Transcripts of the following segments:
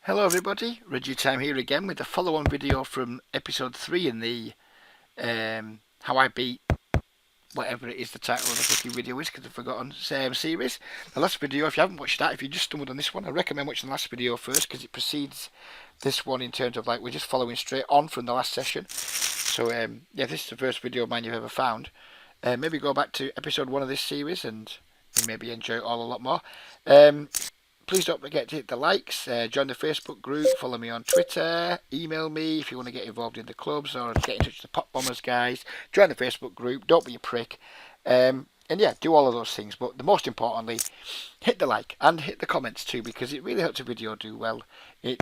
Hello everybody, Reggie Time here again with a follow-on video from episode 3 in the How I Beat whatever it is the title of the fucking video is because I've forgotten series. The last video, if you haven't watched that, if you just stumbled on this one, I recommend watching the last video first because it precedes this one in terms of like we're just following straight on from the last session. So yeah, this is the first video of mine you've ever found. Maybe go back to episode 1 of this series and you maybe enjoy it all a lot more. Please don't forget to hit the likes, join the Facebook group, follow me on Twitter, email me if you want to get involved in the clubs or get in touch with the Pop Bombers guys. Join the Facebook group, don't be a prick. And yeah, do all of those things. But the most importantly, hit the like and hit the comments too because it really helps the video do well. It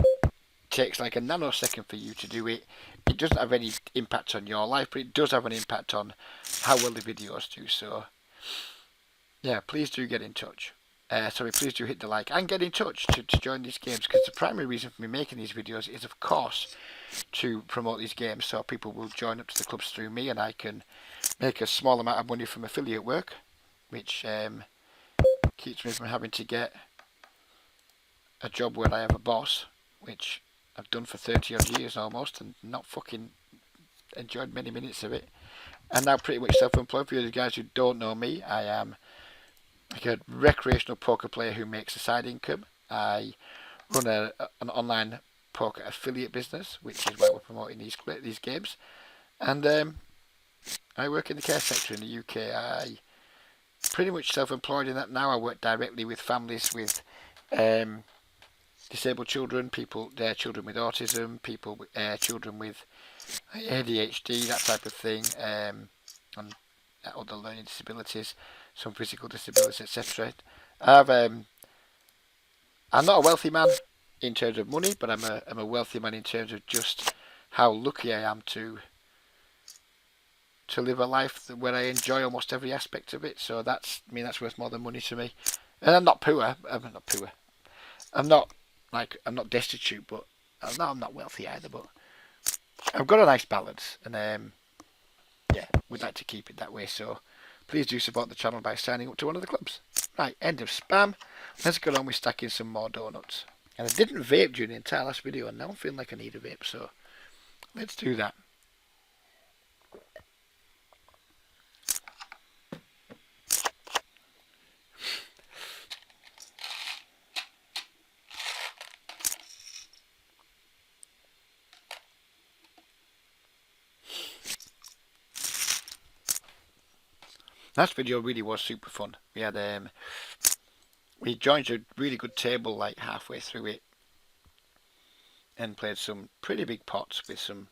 takes like a nanosecond for you to do it. It doesn't have any impact on your life, but it does have an impact on how well the videos do. So yeah, please do get in touch. Please do hit the like and get in touch to join these games because the primary reason for me making these videos is of course to promote these games so people will join up to the clubs through me and I can make a small amount of money from affiliate work, which keeps me from having to get a job where I have a boss, which I've done for 30 odd years almost and not fucking enjoyed many minutes of it. And now pretty much self-employed. For you guys who don't know me, I am like a recreational poker player who makes a side income. I run an online poker affiliate business, which is why we're promoting these games. And I work in the care sector in the UK. I pretty much self-employed in that now. I work directly with families with disabled children, their children with autism, children with ADHD, that type of thing, and other learning disabilities, some physical disabilities, etc. I'm not a wealthy man in terms of money, but I'm a wealthy man in terms of just how lucky I am to live a life where I enjoy almost every aspect of it. So that's worth more than money to me. And I'm not poor. I'm not poor. I'm not destitute, but I'm not wealthy either. But I've got a nice balance, and yeah, we'd like to keep it that way. So please do support the channel by signing up to one of the clubs. Right, end of spam. Let's get on with stacking some more donuts. And I didn't vape during the entire last video, and now I'm feeling like I need a vape, so let's do that. Last video really was super fun. We joined a really good table like halfway through it and played some pretty big pots with some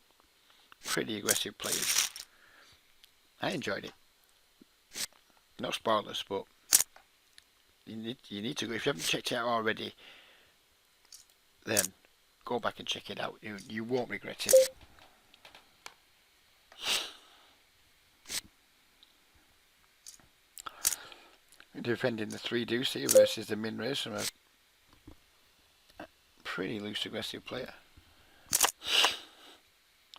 pretty aggressive players. I enjoyed it. No spoilers, but you need to go. If you haven't checked it out already, then go back and check it out. You won't regret it. Defending the 3 deuce here versus the min raise from a pretty loose aggressive player.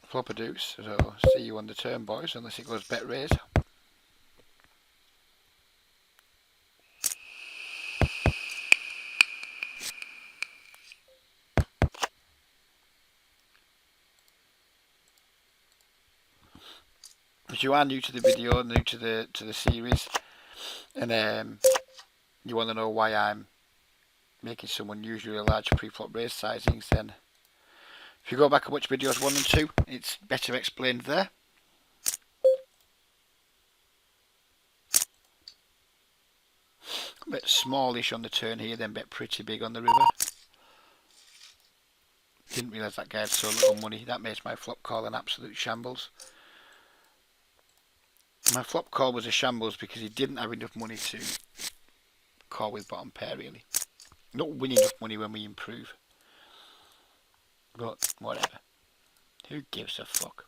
Flop a deuce, so see you on the turn, boys, unless it goes bet raise. If you are new to the video, new to the series, and you want to know why I'm making some unusually large pre-flop raise sizings, then if you go back and watch videos 1 and 2, it's better explained there. Bet smallish on the turn here, then bet pretty big on the river. Didn't realise that guy had so little money. That makes my flop call an absolute shambles. My flop call was a shambles because he didn't have enough money to call with bottom pair, really. Not win enough money when we improve. But whatever. Who gives a fuck?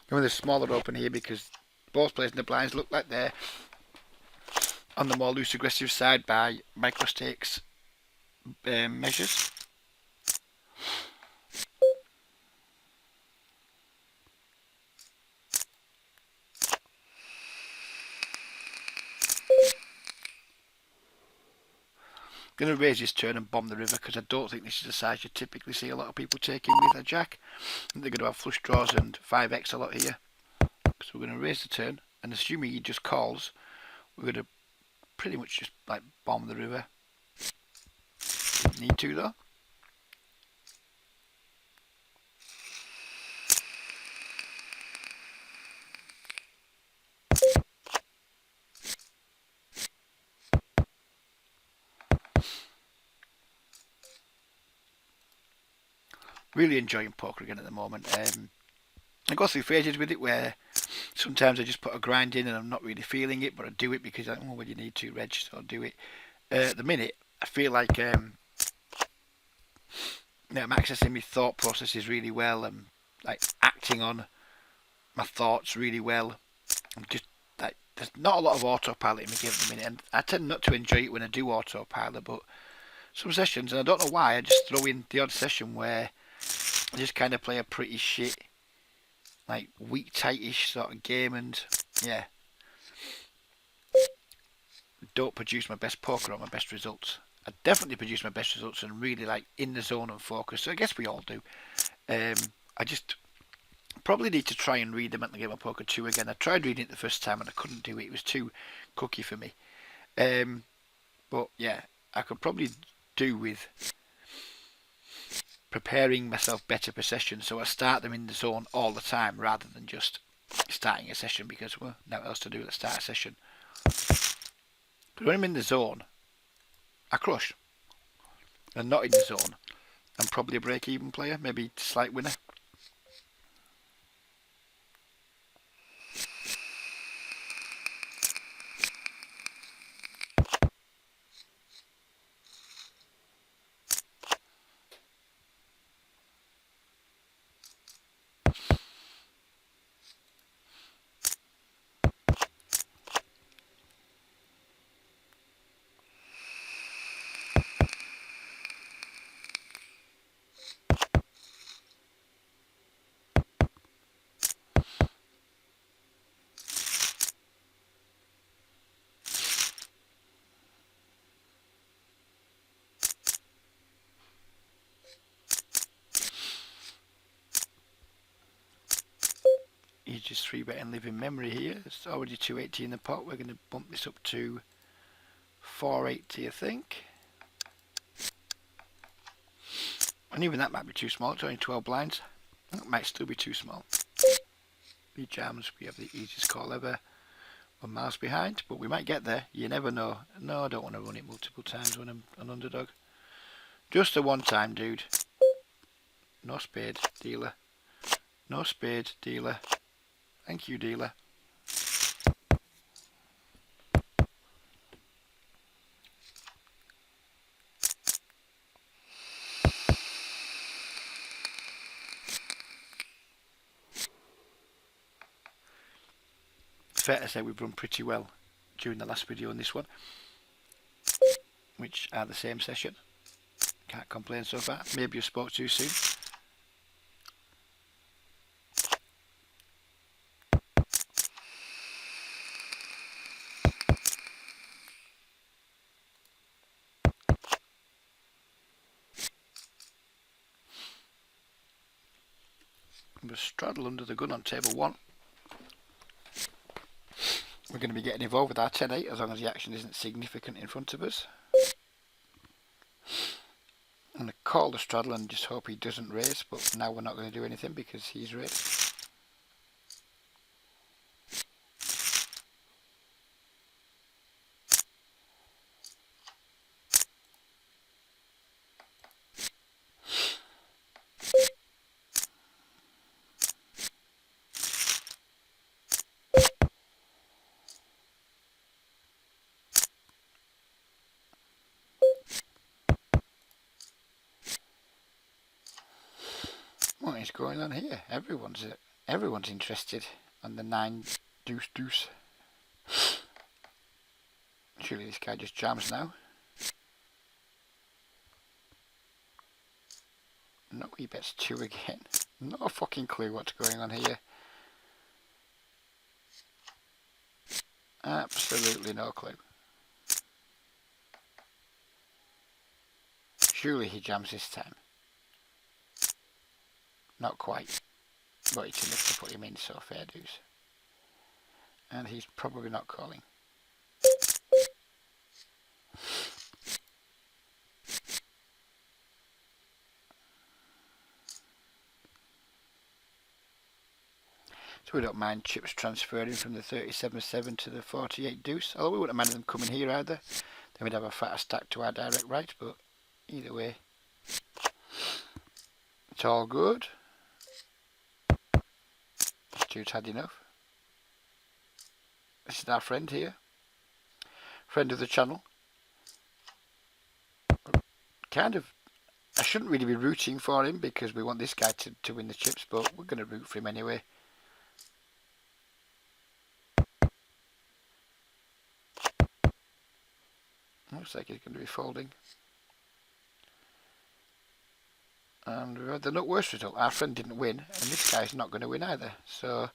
Going with a smaller open here because both players in the blinds look like they're on the more loose aggressive side by micro-stakes measures. Going to raise this turn and bomb the river because I don't think this is a size you typically see a lot of people taking with a jack. I think they're going to have flush draws and 5x a lot here. So we're going to raise the turn, and assuming he just calls, we're going to pretty much just like bomb the river. Didn't need to though. Really enjoying poker again at the moment. I go through phases with it where sometimes I just put a grind in and I'm not really feeling it, but I do it because well, you need to, Reg, so I'll do it. At the minute, I feel like I'm accessing my thought processes really well. I'm like acting on my thoughts really well. I'm just like, there's not a lot of autopilot in me at the minute, and I tend not to enjoy it when I do autopilot, but some sessions, and I don't know why, I just throw in the odd session where I just kind of play a pretty shit, like weak tightish sort of game, and yeah, don't produce my best poker or my best results. I definitely produce my best results and really like in the zone and focus. So I guess we all do. I just probably need to try and read the mental game of poker 2 again. I tried reading it the first time and I couldn't do it. It was too cookie for me. But yeah, I could probably do with preparing myself better per session, so I start them in the zone all the time rather than just starting a session because, well, nothing else to do, let's start a session. But when I'm in the zone, I crush. And not in the zone, I'm probably a break-even player, maybe slight winner. He's just 3-betting living memory here. It's already 280 in the pot. We're going to bump this up to 480, I think. And even that might be too small. It's only 12 blinds. That might still be too small. He jams. We have the easiest call ever. 1 miles behind, but we might get there. You never know. No, I don't want to run it multiple times when I'm an underdog. Just the one time, dude. No spade, dealer. No spade, dealer. Thank you, dealer. Fair to say we've run pretty well during the last video and this one, which are the same session. Can't complain so far. Maybe you spoke too soon. We're straddle under the gun on table 1. We're going to be getting involved with our 10-8 as long as the action isn't significant in front of us. I'm going to call the straddle and just hope he doesn't raise, but now we're not going to do anything because he's raised. What is going on here? Everyone's interested on the 9 Deuce, deuce. Surely this guy just jams now. No, he bets 2 again. No fucking clue what's going on here. Absolutely no clue. Surely he jams this time. Not quite. But it's enough to put him in, so fair dues. And he's probably not calling. So we don't mind chips transferring from the 37-7 to the 48 deuce. Although we wouldn't mind them coming here either. Then we'd have a fatter stack to our direct right, but either way, it's all good. Stu's had enough. This is our friend here. Friend of the channel. Kind of, I shouldn't really be rooting for him because we want this guy to win the chips, but we're going to root for him anyway. Looks like he's going to be folding. And we had the not worst result. Our friend didn't win, and this guy's not going to win either. So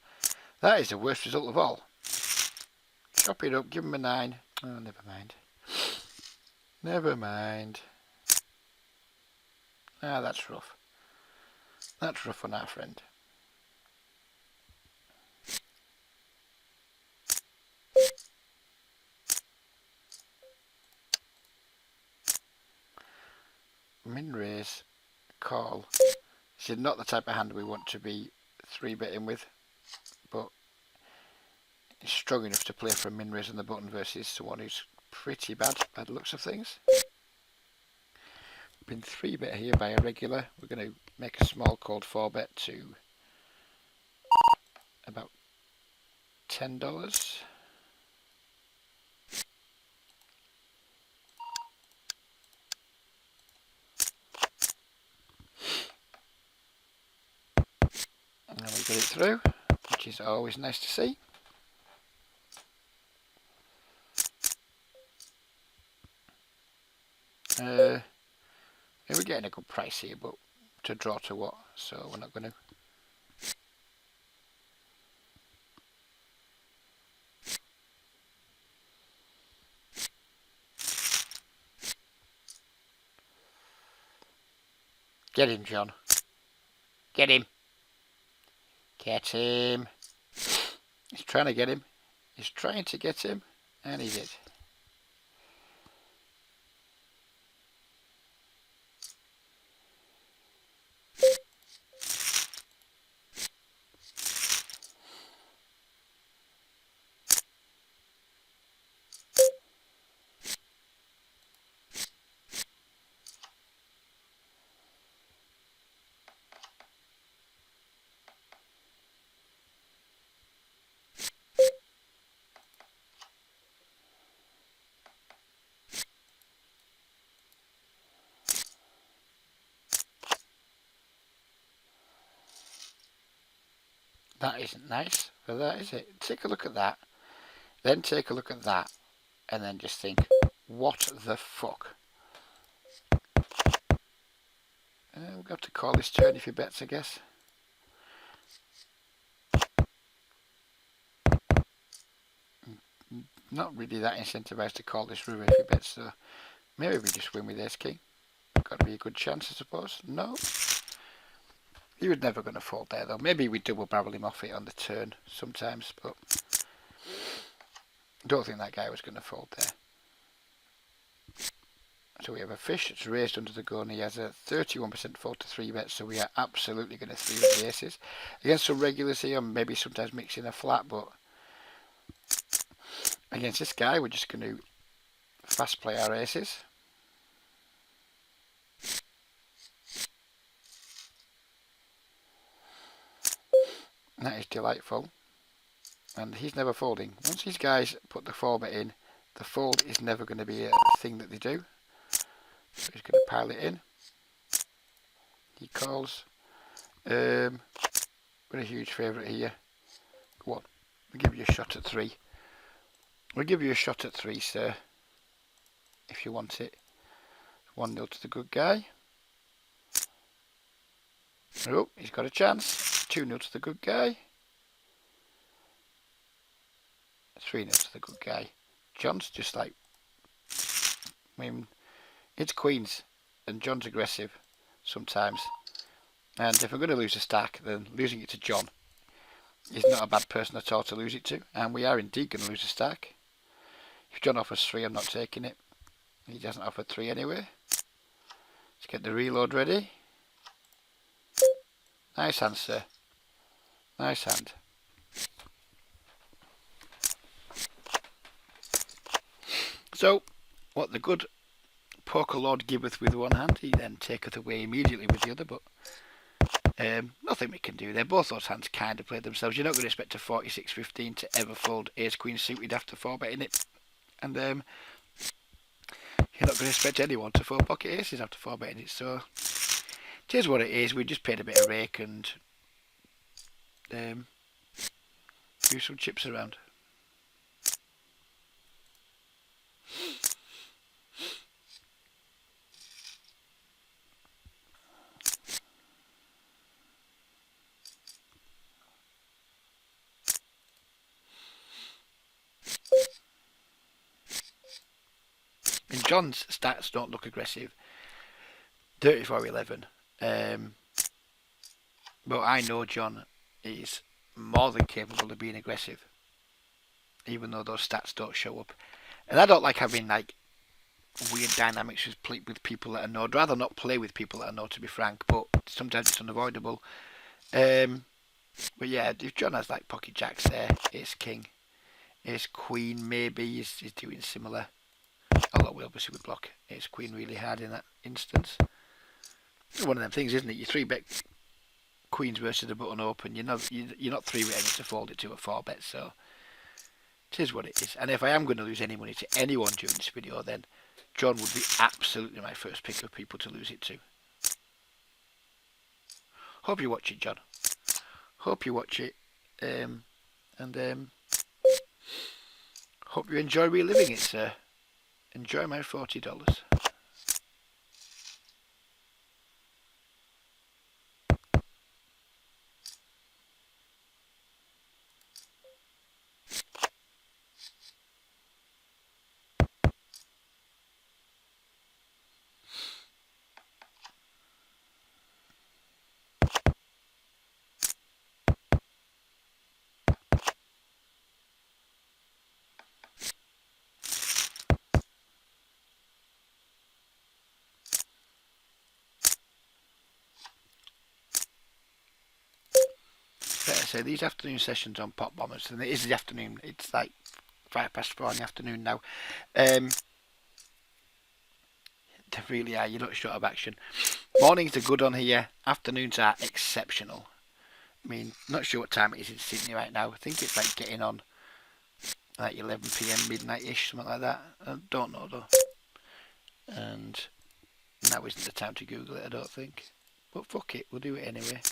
that is the worst result of all. Chop it up, give him a 9. Oh, never mind. Never mind. Ah, that's rough. That's rough on our friend. Min raise, call. This is not the type of hand we want to be 3-betting with, but it's strong enough to play for a min raise on the button versus someone who's pretty bad by the looks of things. Been 3-bet here by a regular. We're going to make a small called 4-bet to about $10. And we get it through, which is always nice to see. We're getting a good price here, but to draw to what? So we're not going to. Get him, John. Get him. Get him. He's trying to get him. He's trying to get him, and he did. That isn't nice, but that is it. Take a look at that, then take a look at that, and then just think, what the fuck? We've got to call this turn if he bets, I guess. Not really that incentivized to call this river if he bets, so maybe we just win with ace king. Got to be a good chance, I suppose. No. He was never going to fold there, though. Maybe we double barrel him off it on the turn sometimes, but I don't think that guy was going to fold there. So we have a fish that's raised under the gun. He has a 31% fold to 3-bet, so we are absolutely going to 3-bet the aces. Against some regulars here, maybe sometimes mixing a flat, but against this guy, we're just going to fast play our aces. That is delightful. And he's never folding. Once these guys put the 4-bet in, the fold is never going to be a thing that they do. So he's going to pile it in. He calls. We're a huge favourite here. Go on. We'll give you a shot at 3. We'll give you a shot at 3, sir, if you want it. 1-0 to the good guy. Oh, he's got a chance. 2-0 to the good guy. 3-0 to the good guy. John's just like, I mean, it's queens, and John's aggressive sometimes. And if I'm going to lose a stack, then losing it to John is not a bad person at all to lose it to. And we are indeed going to lose a stack. If John offers 3, I'm not taking it. He doesn't offer 3 anyway. Let's get the reload ready. Nice hand, sir. Nice hand. So, what the good poker lord giveth with one hand, he then taketh away immediately with the other, but nothing we can do there. Both those hands kind of played themselves. You're not going to expect a 46-15 to ever fold ace-queen suited after 4-betting it. And you're not going to expect anyone to fold pocket aces after 4-betting it. So, it is what it is. We just paid a bit of rake and move some chips around. And John's stats don't look aggressive. 34-11. But I know John is more than capable of being aggressive, even though those stats don't show up. And I don't like having like weird dynamics with people that I know. I'd rather not play with people that I know, to be frank, but sometimes it's unavoidable. But yeah, if John has like pocket jacks there, ace king, ace queen maybe is doing similar. Although we obviously would block ace queen really hard in that instance. It's one of them things, isn't it? You 3-bet queens versus the button open. You're not 3-betting it to fold it to a 4-bet, so it is what it is. And if I am going to lose any money to anyone during this video, then John would be absolutely my first pick of people to lose it to. Hope you watch it, John. Hope you watch it, and hope you enjoy reliving it, sir. Enjoy my $40. So these afternoon sessions on Pop Bombers, and it is the afternoon, it's like 4:05 in the afternoon now. They really are, you're not short of action. Mornings are good on here, afternoons are exceptional. I mean, not sure what time it is in Sydney right now. I think it's like getting on like 11 PM, midnight-ish, something like that. I don't know though. And now isn't the time to Google it, I don't think. But fuck it, we'll do it anyway.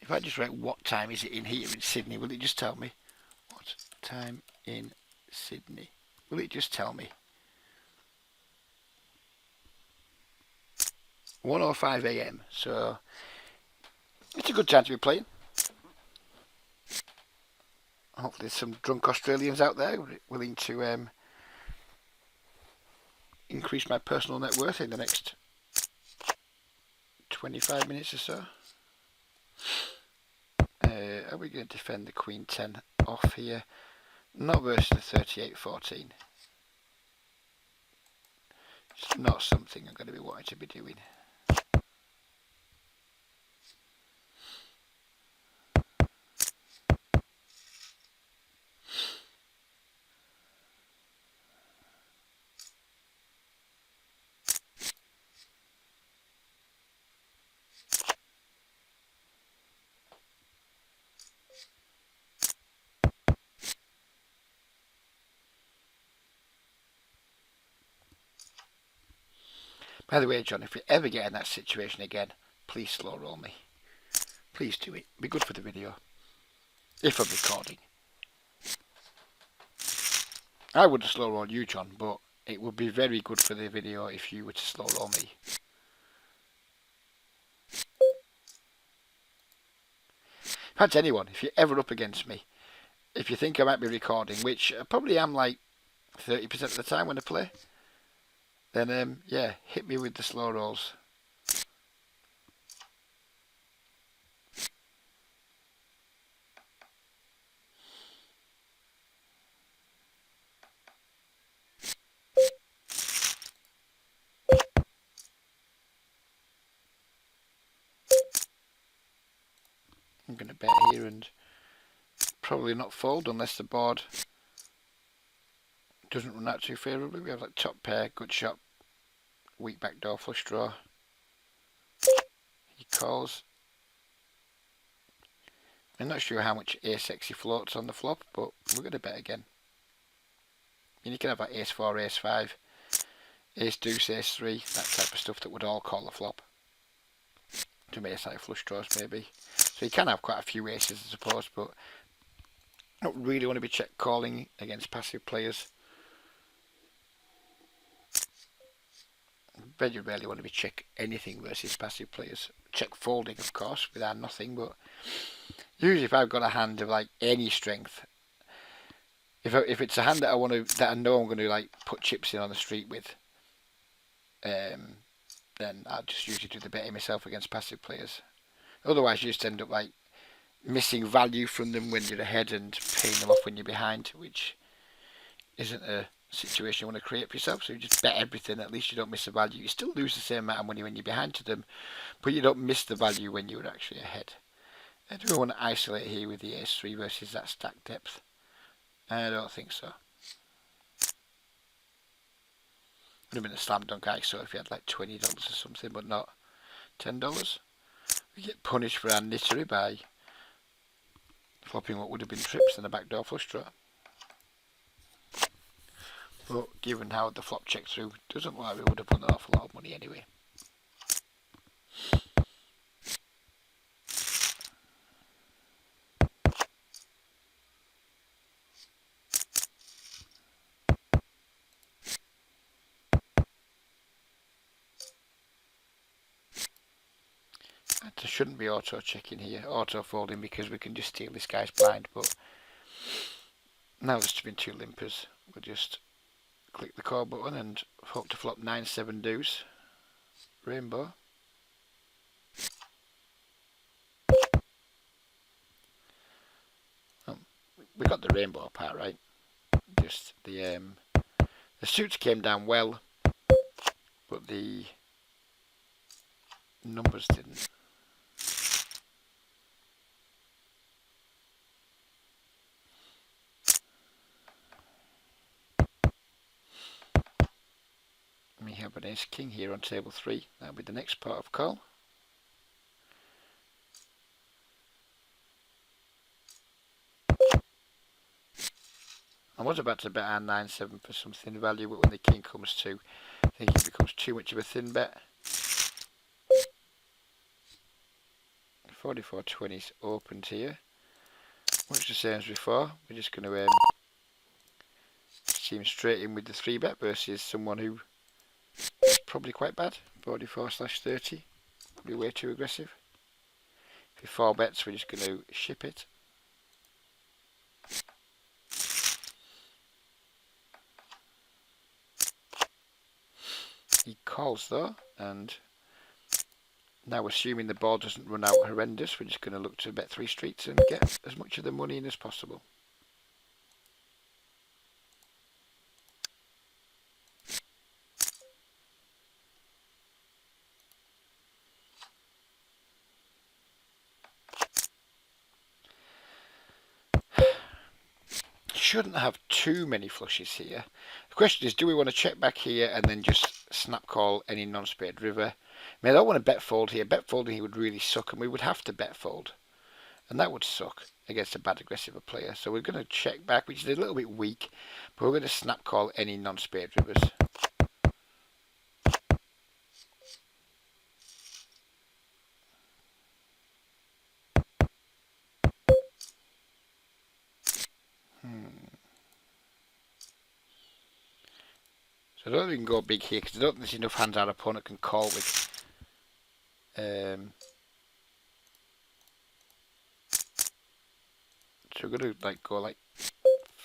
If I just write what time is it in here in Sydney, will it just tell me? What time in Sydney? Will it just tell me? 1:05 AM, so it's a good time to be playing. Hopefully there's some drunk Australians out there willing to increase my personal net worth in the next 25 minutes or so. Are we going to defend the Queen 10 off here? Not versus the 38-14. It's not something I'm going to be wanting to be doing. By the way, John, if you ever get in that situation again, please slow roll me. Please do it. Be good for the video. if I'm recording. I wouldn't slow roll you, John, but it would be very good for the video if you were to slow roll me. In fact, anyone, if you're ever up against me, if you think I might be recording, which I probably am like 30% of the time when I play, then yeah, hit me with the slow rolls. I'm going to bet here and probably not fold unless the board doesn't run out too favourably. We have like top pair, good shot, weak backdoor, flush draw. He calls. I'm not sure how much ace-x he floats on the flop, but we're going to bet again. And you can have like ace-4, ace-5, ace-deuce, ace-3, that type of stuff that would all call the flop. Some ace-high flush draws maybe. So you can have quite a few aces I suppose, but I don't really want to be check calling against passive players. Very rarely want to be check anything versus passive players. Check folding of course, with our nothing, but usually if I've got a hand of like any strength, if it's a hand that I know I'm going to like put chips in on the street with, then I'll just usually do the betting myself against passive players. Otherwise, you just end up like missing value from them when you're ahead and paying them off when you're behind, which isn't a situation you want to create for yourself. So you just bet everything. At least you don't miss the value. You still lose the same amount of money when you're behind to them, but you don't miss the value when you're actually ahead. Do we want to isolate here with the ace-3 versus that stack depth? I don't think so. Would have been a slam dunk ISO if you had like $20 or something, but not $10. We get punished for our nittery by flopping what would have been trips and a backdoor flush draw. But given how the flop checked through, doesn't look like we would have won an awful lot of money anyway. There shouldn't be auto checking here, auto folding, because we can just steal this guy's blind, but now there's been two limpers. We'll just click the call button and hope to flop 9-7 deuce. Rainbow. We got the rainbow part right. Just the suits came down well, but the numbers didn't. We have an ace king here on table 3. That'll be the next part of call. I was about to bet our 9-7 for some thin value, but when the king comes to, I think it becomes too much of a thin bet. 44-20's opened here. Much the same as before. We're just going to seem straight in with the 3-bet versus someone who is probably quite bad. 44/30. Probably way too aggressive. If 4 bets, we're just going to ship it. He calls though, and now assuming the board doesn't run out horrendous, we're just going to look to bet 3 streets and get as much of the money in as possible. Shouldn't have too many flushes here. The question is, do we want to check back here and then just snap call any non-spade river? I mean, I don't want to bet fold here. Bet folding here would really suck, and we would have to bet fold, and that would suck against a bad aggressive player. So we're going to check back, which is a little bit weak, but we're going to snap call any non-spade rivers. So I don't think we can go big here because I don't think there's enough hands our opponent can call with. So we're going to like go like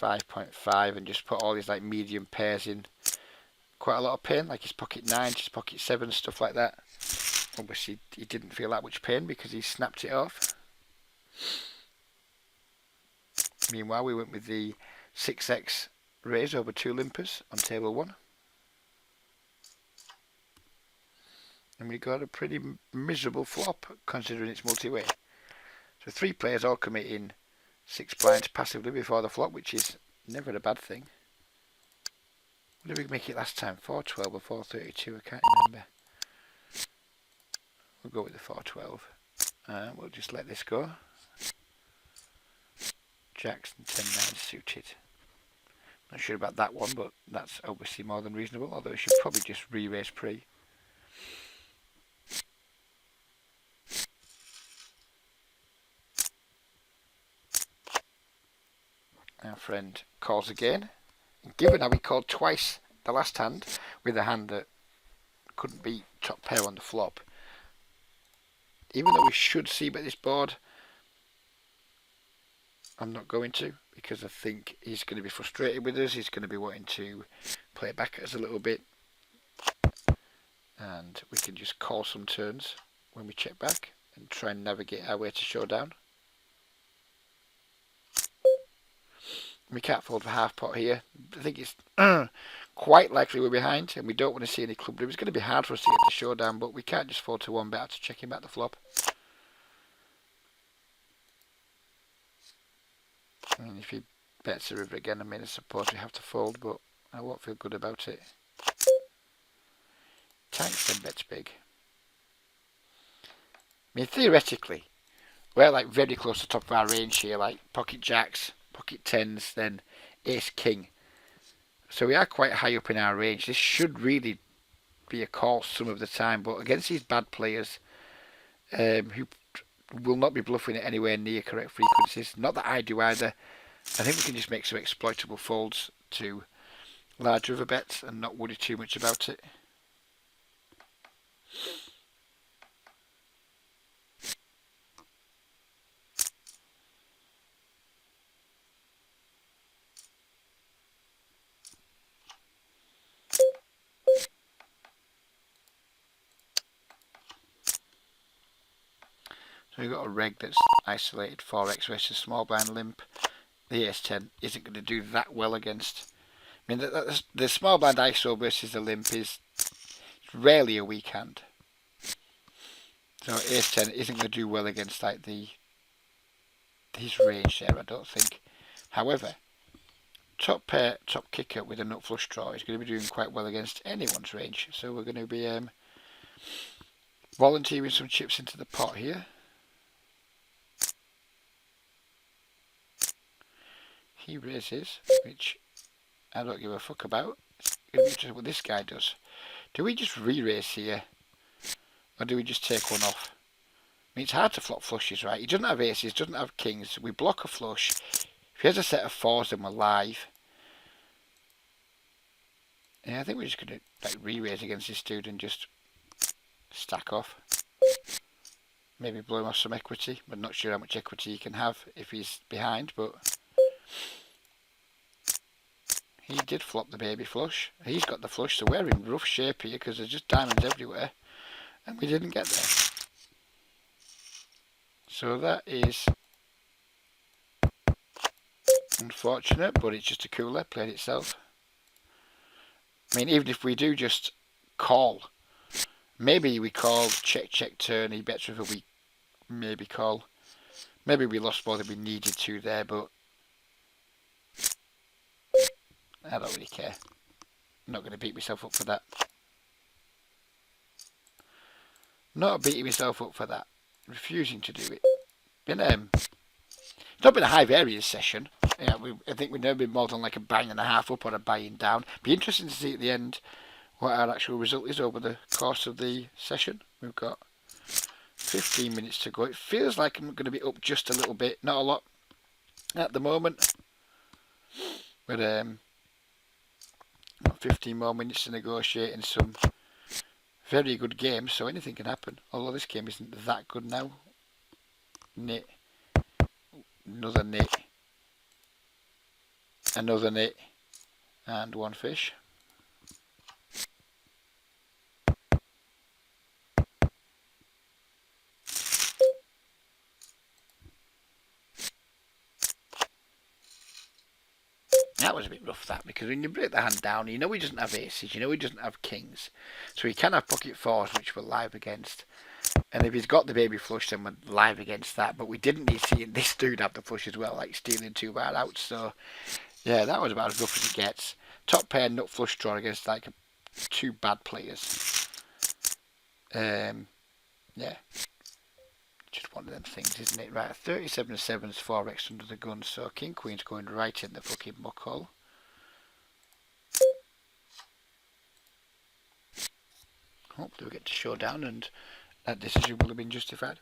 5.5 and just put all these like medium pairs in. Quite a lot of pain, like his pocket 9, his pocket 7, stuff like that. Obviously he didn't feel that much pain because he snapped it off. Meanwhile we went with the 6x raise over 2 limpers on table 1. And we got a pretty miserable flop considering it's multi-way. So 3 players all committing 6 blinds passively before the flop, which is never a bad thing. What did we make it last time? 412 or 432? I can't remember. We'll go with the 412. We'll just let this go. Jacks and 10-9 suited. Not sure about that one, but that's obviously more than reasonable, although we should probably just re-raise pre. Our friend calls again. Given how he called twice the last hand with a hand that couldn't beat top pair on the flop, even though we should see bet this board, I'm not going to, because I think he's going to be frustrated with us. He's going to be wanting to play back at us a little bit, and we can just call some turns when we check back and try and navigate our way to showdown. We can't fold for half pot here. I think it's quite likely we're behind, and we don't want to see any club. It's going to be hard for us to get to showdown, but we can't just fold to 1 bet to check him back the flop. And if he bets the river again, I mean, I suppose we have to fold, but I won't feel good about it. Tanks then bets big. I mean, theoretically, we're like very close to the top of our range here, like pocket jacks, pocket 10s, then ace king. So we are quite high up in our range. This should really be a call some of the time, but against these bad players who will not be bluffing at anywhere near correct frequencies, not that I do either, I think we can just make some exploitable folds to large river bets and not worry too much about it. So we've got a reg that's isolated 4x versus small blind limp. The ace-10 isn't going to do that well against. I mean, the small blind ISO versus the limp is rarely a weak hand. So ace-10 isn't going to do well against like his range there, I don't think. However, top pair, top kicker with a nut flush draw is going to be doing quite well against anyone's range. So we're going to be volunteering some chips into the pot here. He raises, which I don't give a fuck about. It's going to be interesting what this guy does. Do we just re-raise here? Or do we just take one off? I mean, it's hard to flop flushes, right? He doesn't have aces, doesn't have kings. We block a flush. If he has a set of 4s, then we're live. Yeah, I think we're just going to like re-raise against this dude and just stack off. Maybe blow him off some equity. I'm not sure how much equity he can have if he's behind, but he did flop the baby flush. He's got the flush, so we're in rough shape here because there's just diamonds everywhere, and we didn't get there. So that is unfortunate, but it's just a cooler, played itself. I mean, even if we do just call, maybe we call, check, turn, he bets river, we maybe call. Maybe we lost more than we needed to there, but I don't really care. I'm not going to beat myself up for that. Not beating myself up for that. Refusing to do it. It's not been a high variance session. Yeah, I think we've never been more than like a bang and a half up or a buying down. Be interesting to see at the end what our actual result is over the course of the session. We've got 15 minutes to go. It feels like I'm going to be up just a little bit, not a lot at the moment. But 15 more minutes to negotiate in some very good games, so anything can happen. Although this game isn't that good now. Nit. Another nit. Another nit. And one fish. That was a bit rough, that, because when you break the hand down, you know he doesn't have aces, you know he doesn't have kings. So he can have pocket fours, which we're live against. And if he's got the baby flush, then we're live against that. But we didn't need seeing this dude have the flush as well, like stealing 2 bar outs. So, yeah, that was about as rough as it gets. Top pair nut flush draw against like 2 bad players. Yeah. Just one of them things, isn't it? Right, 37 sevens, 4x under the gun, so King Queen's going right in the fucking muck hole. Hopefully we get to showdown and that decision will have been justified.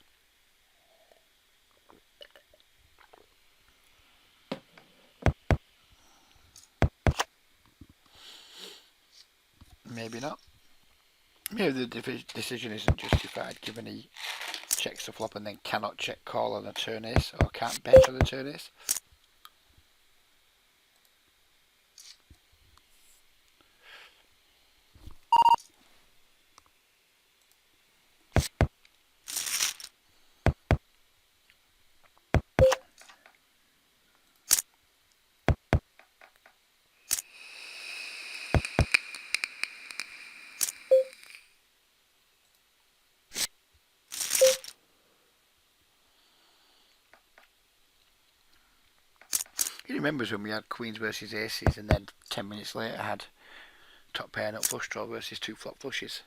Maybe not. Maybe the decision isn't justified given he checks the flop and then cannot check call on a turn ace, or can't bet on a turn ace. He remembers when we had queens versus aces and then 10 minutes later had top pair nut flush draw versus 2 flop flushes.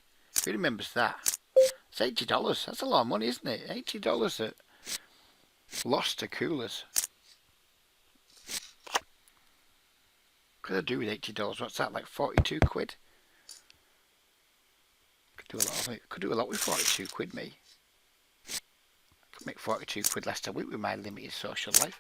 He remembers that. It's $80. That's a lot of money, isn't it? $80 at lost to coolers. What could I do with $80? What's that, like 42 quid? Could do a lot of it. Could do a lot with 42 quid, me. Could make 42 quid last a week with my limited social life.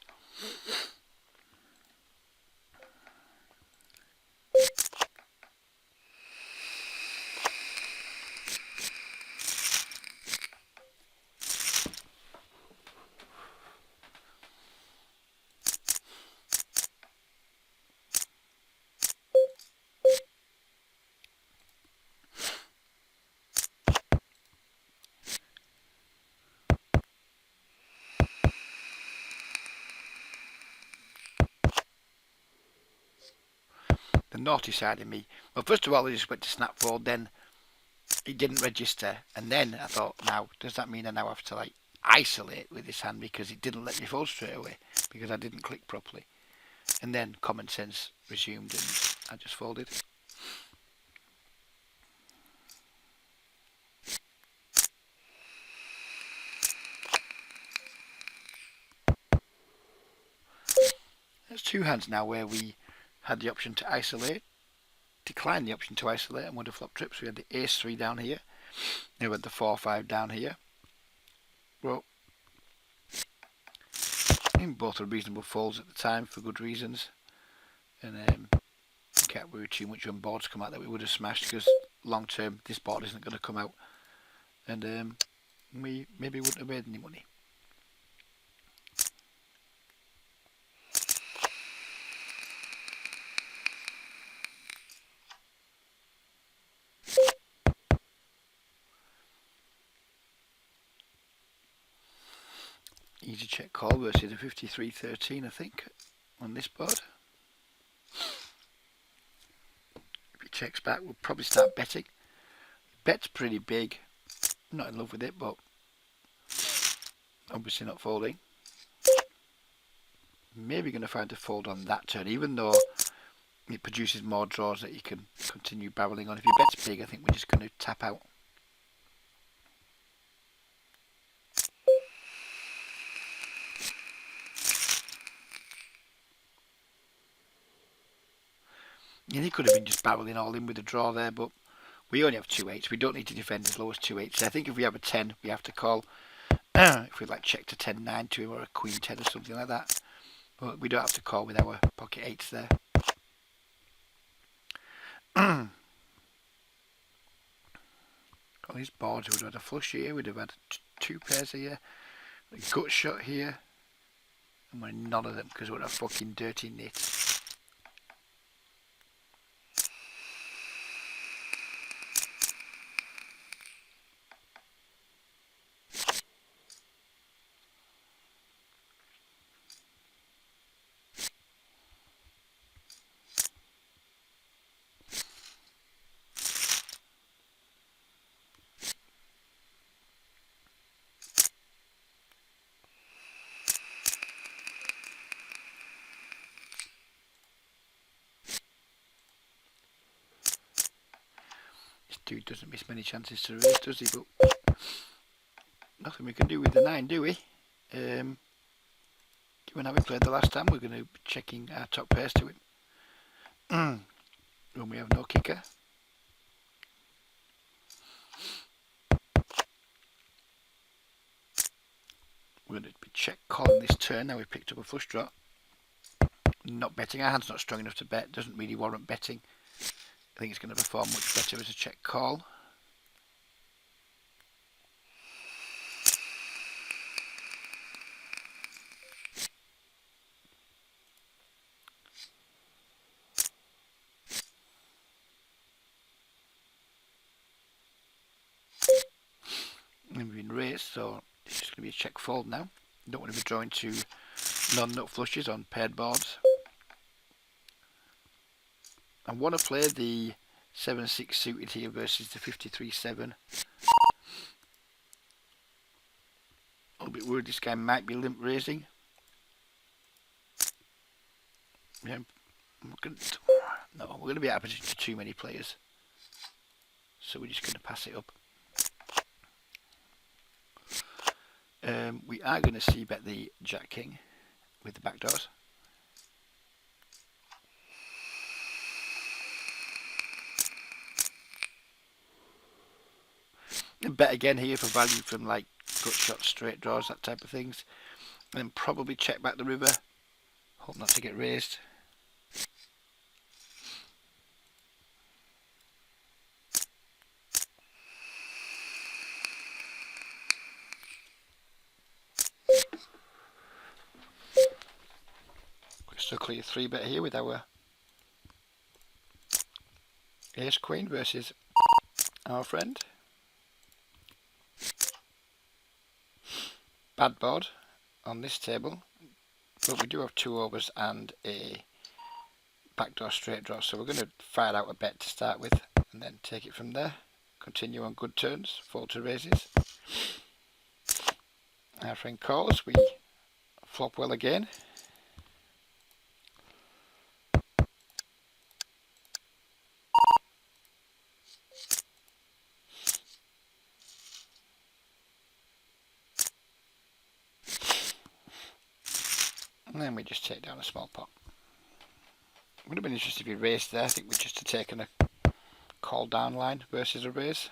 The naughty side of me. Well, first of all, I just went to snap fold, then it didn't register, and then I thought, now, does that mean I now have to like isolate with this hand because it didn't let me fold straight away because I didn't click properly? And then common sense resumed and I just folded. There's 2 hands now where we had the option to isolate, declined the option to isolate and would have flop trips. We had the ace 3 down here, we had the 4-5 down here. Well, I think both are reasonable folds at the time for good reasons, and we can't worry too much when boards come out that we would have smashed, because long term this board isn't going to come out, and we maybe wouldn't have made any money. Easy check call versus a 53-13, I think, on this board. If he checks back, we'll probably start betting. Bet's pretty big. I'm not in love with it, but obviously not folding. Maybe going to find a fold on that turn, even though it produces more draws that you can continue barreling on. If he bets big, I think we're just going to tap out. And he could have been just barreling all in with a draw there, but we only have 2-8s. We don't need to defend as low as 2-8s. I think if we have a 10, we have to call. If we like check to 10-9 to him, or a queen 10 or something like that. But we don't have to call with our pocket 8s there. On these boards, we'd have had a flush here, we'd have had two pairs here, a gut shot here, and we're none of them because we're a fucking dirty nit. Dude doesn't miss many chances to raise, does he? But nothing we can do with the 9, do we? Given how we played the last time, we're going to be checking our top pairs to him. When we have no kicker. We're going to be check calling this turn. Now we've picked up a flush draw. Not betting. Our hand's not strong enough to bet. Doesn't really warrant betting. I think it's going to perform much better as a check call. And we've been raised, so it's just going to be a check fold now. Don't want to be drawing two non-nut flushes on paired boards. I want to play the 7-6 suited here versus the 53-7. A little bit worried this guy might be limp raising. Yeah, we're going to be out of position to too many players. So we're just going to pass it up. We are going to see bet the Jack King with the backdoors. And bet again here for value from like gut shots, straight draws, that type of things. And then probably check back the river. Hope not to get raised. We're still clear 3-bet here with our Ace Queen versus our friend. Bad board on this table, but we do have 2 overs and a backdoor straight draw, so we're going to fire out a bet to start with and then take it from there. Continue on good turns, fold to raises. Our friend calls, we flop well again. And then we just take down a small pot. Would have been interested if he raised there. I think we'd just have taken a call down line versus a raise.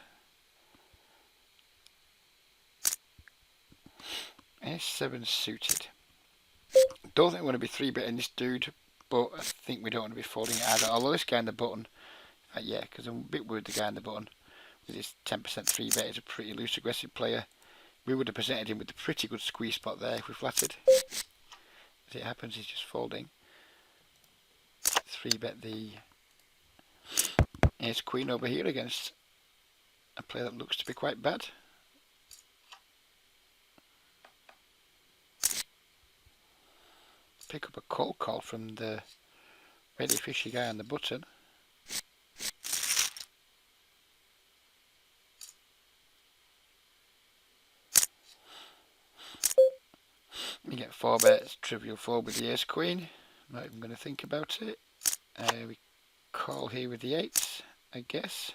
Ace-7 suited. Don't think we want to be 3-betting this dude, but I think we don't want to be folding it either. Although this guy in the button, yeah, because I'm a bit worried the guy in the button with his 10% 3-bet is a pretty loose aggressive player. We would have presented him with a pretty good squeeze spot there if we flattered. As it happens, he's just folding. 3-bet the Ace Queen over here against a player that looks to be quite bad. Pick up a cold call from the really fishy guy on the button. You get 4 bets, trivial fold with the Ace Queen. Not even going to think about it. We call here with the 8s, I guess.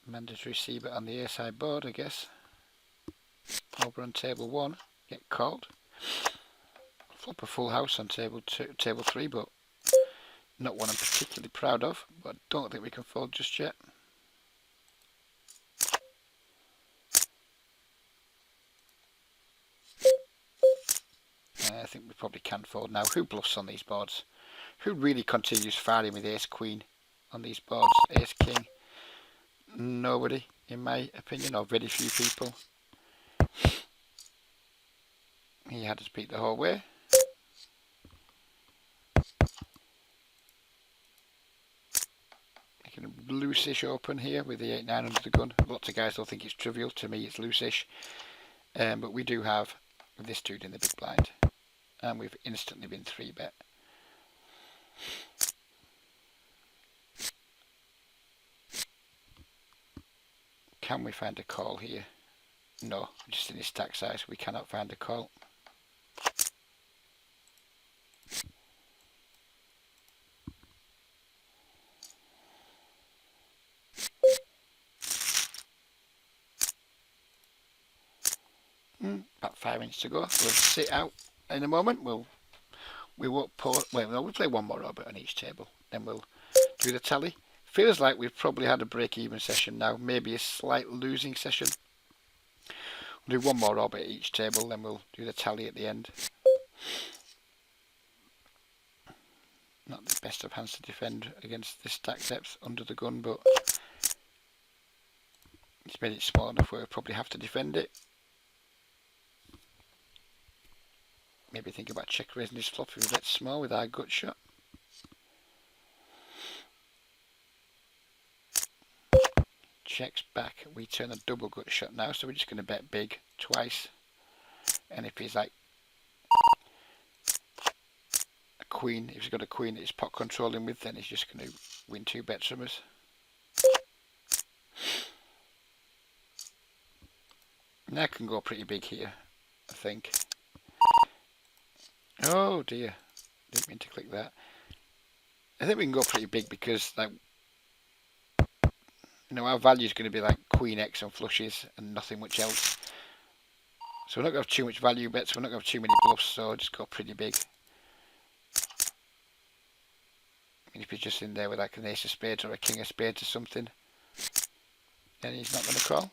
Mandatory C-bet on the ace high board, I guess. Over on table 1, get called. Flop a full house on table 3, but not one I'm particularly proud of. But I don't think we can fold just yet. I think we probably can fold now. Who bluffs on these boards? Who really continues firing with ace queen on these boards? Ace king? Nobody, in my opinion, or very few people. He had us beat the whole way. Making a loose-ish open here with the 8-9 under the gun. Lots of guys don't think it's trivial. To me, it's loose-ish. But we do have this dude in the big blind. And we've instantly been 3-bet. Can we find a call here? No, just in his stack size, we cannot find a call. About 5 inches to go. We'll sit out in a moment. We won't pour. Wait, no, we'll play one more orbit on each table. Then we'll do the tally. Feels like we've probably had a break-even session now. Maybe a slight losing session. We'll do one more orbit at each table. Then we'll do the tally at the end. Not the best of hands to defend against the stack depth under the gun, but it's made it small enough where we probably have to defend it. Maybe think about check raising this flop if we bet small with our gut shot. Checks back. We turn a double gut shot now, so we're just going to bet big twice. And if he's like a queen, if he's got a queen that he's pot controlling with, then he's just going to win 2 bets from us. And that can go pretty big here, I think. Oh dear, didn't mean to click that. I think we can go pretty big because, like, you know, our value is going to be like Queen X on flushes and nothing much else. So we're not going to have too much value bets, we're not going to have too many bluffs, so just go pretty big. And if he's just in there with like an ace of spades or a king of spades or something, then he's not going to call.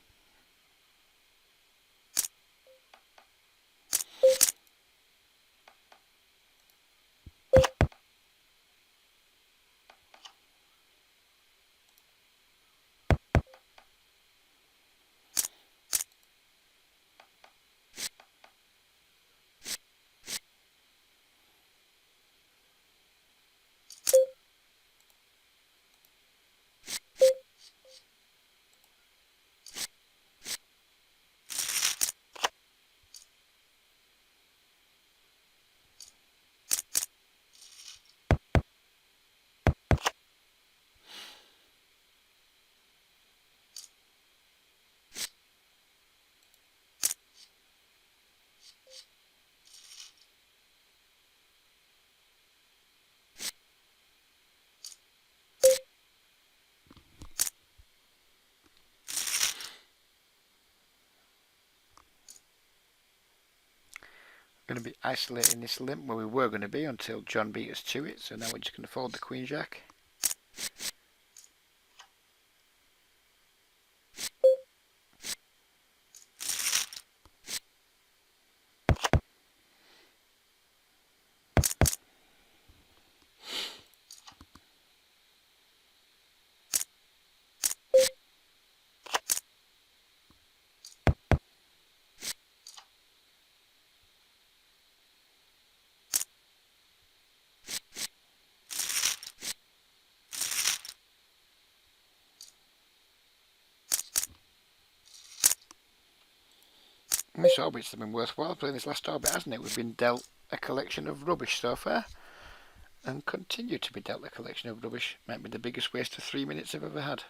Going to be isolating this limp where we were going to be until John beat us to it, so now we're just going to fold the Queen Jack. This orbit's been worthwhile playing this last orbit, hasn't it? We've been dealt a collection of rubbish so far, and continue to be dealt a collection of rubbish. Might be the biggest waste of 3 minutes I've ever had.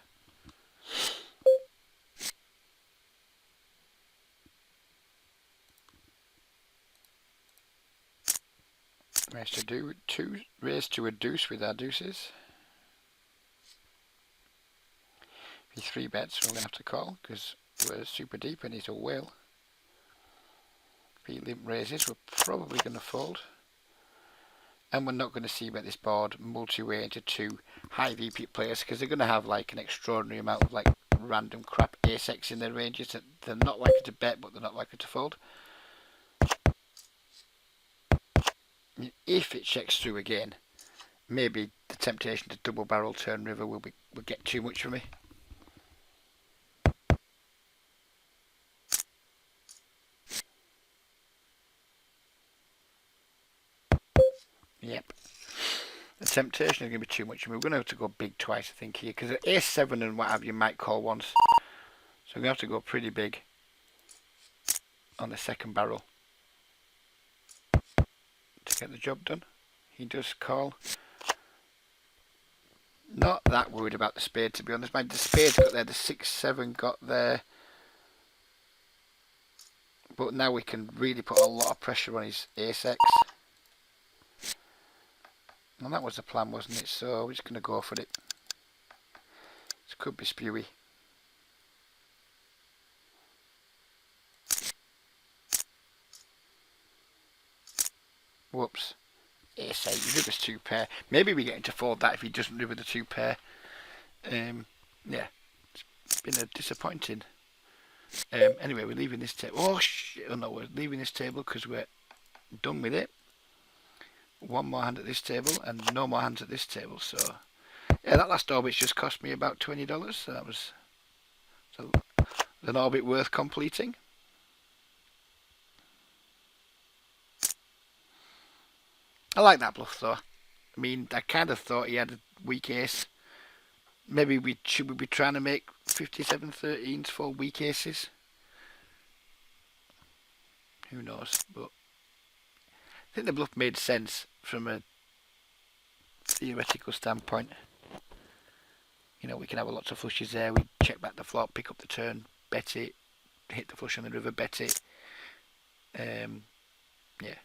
Managed to do 2 raise to a deuce with our deuces. If he 3 bets, we're going to have to call because we're super deep and he's a whale. If he limp raises, we're probably going to fold. And we're not going to see bet this board multi-way into 2 high VP players because they're going to have like an extraordinary amount of like random crap ace-x in their ranges that they're not likely to bet, but they're not likely to fold. If it checks through again, maybe the temptation to double barrel turn river will get too much for me. Yep. The temptation is going to be too much for me. We're going to have to go big twice, I think, here, because A7 and what have you might call once. So we're going to have to go pretty big on the second barrel to get the job done. He does call. Not that worried about the spade, to be honest. The spade's got there, the 6-7 got there. But now we can really put a lot of pressure on his ace-x. And that was the plan, wasn't it? So we're just going to go for it. This could be spewy. Whoops. Ace-8, river's 2-pair. Maybe we get him to fold that if he doesn't river the 2-pair. Yeah, it's been a disappointing. Anyway, we're leaving this table. Oh shit! Oh no, we're leaving this table because we're done with it. One more hand at this table and no more hands at this table. So yeah, that last orbit's just cost me about $20. So that was an orbit worth completing. I like that bluff though. I mean, I kind of thought he had a weak ace. Maybe should we be trying to make 57-13s for weak aces? Who knows? But I think the bluff made sense from a theoretical standpoint. You know, we can have lots of flushes there. We check back the flop, pick up the turn, bet it, hit the flush on the river, bet it. Yeah.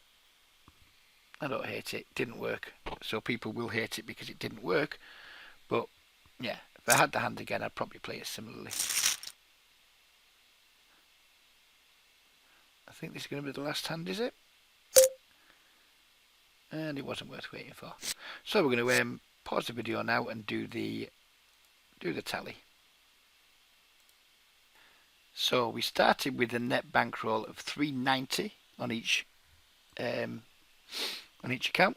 I don't hate it. Didn't work. So people will hate it because it didn't work. But yeah, if I had the hand again, I'd probably play it similarly. I think this is going to be the last hand, is it? And it wasn't worth waiting for. So we're going to pause the video now and do the tally. So we started with a net bankroll of $3.90 on each account.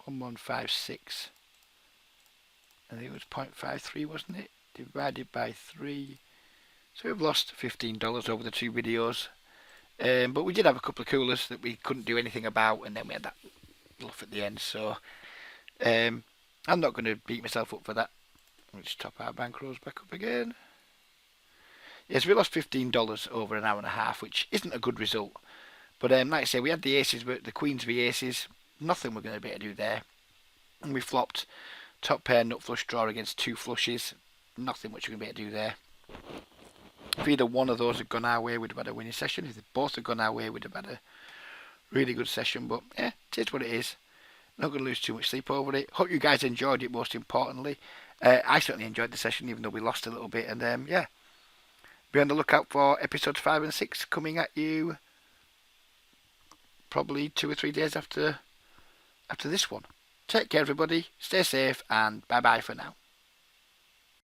1156. I think it was 0.53, wasn't it? Divided by 3. So we've lost $15 over the two videos. But we did have a couple of coolers that we couldn't do anything about, and then we had that bluff at the end. So I'm not going to beat myself up for that. Let's top our bankrolls back up again. Yes, we lost $15 over an hour and a half, which isn't a good result. But like I say, we had the aces, but the queens v aces, nothing we're going to be able to do there. And we flopped top pair nut flush draw against two flushes, nothing much we're going to be able to do there. If either one of those had gone our way, we'd have had a winning session. If they both had gone our way, we'd have had a really good session. But yeah, it is what it is. Not going to lose too much sleep over it. Hope you guys enjoyed it, most importantly. I certainly enjoyed the session, even though we lost a little bit. And yeah, be on the lookout for episodes 5 and 6 coming at you probably 2 or 3 days after this one. Take care, everybody. Stay safe, and bye-bye for now.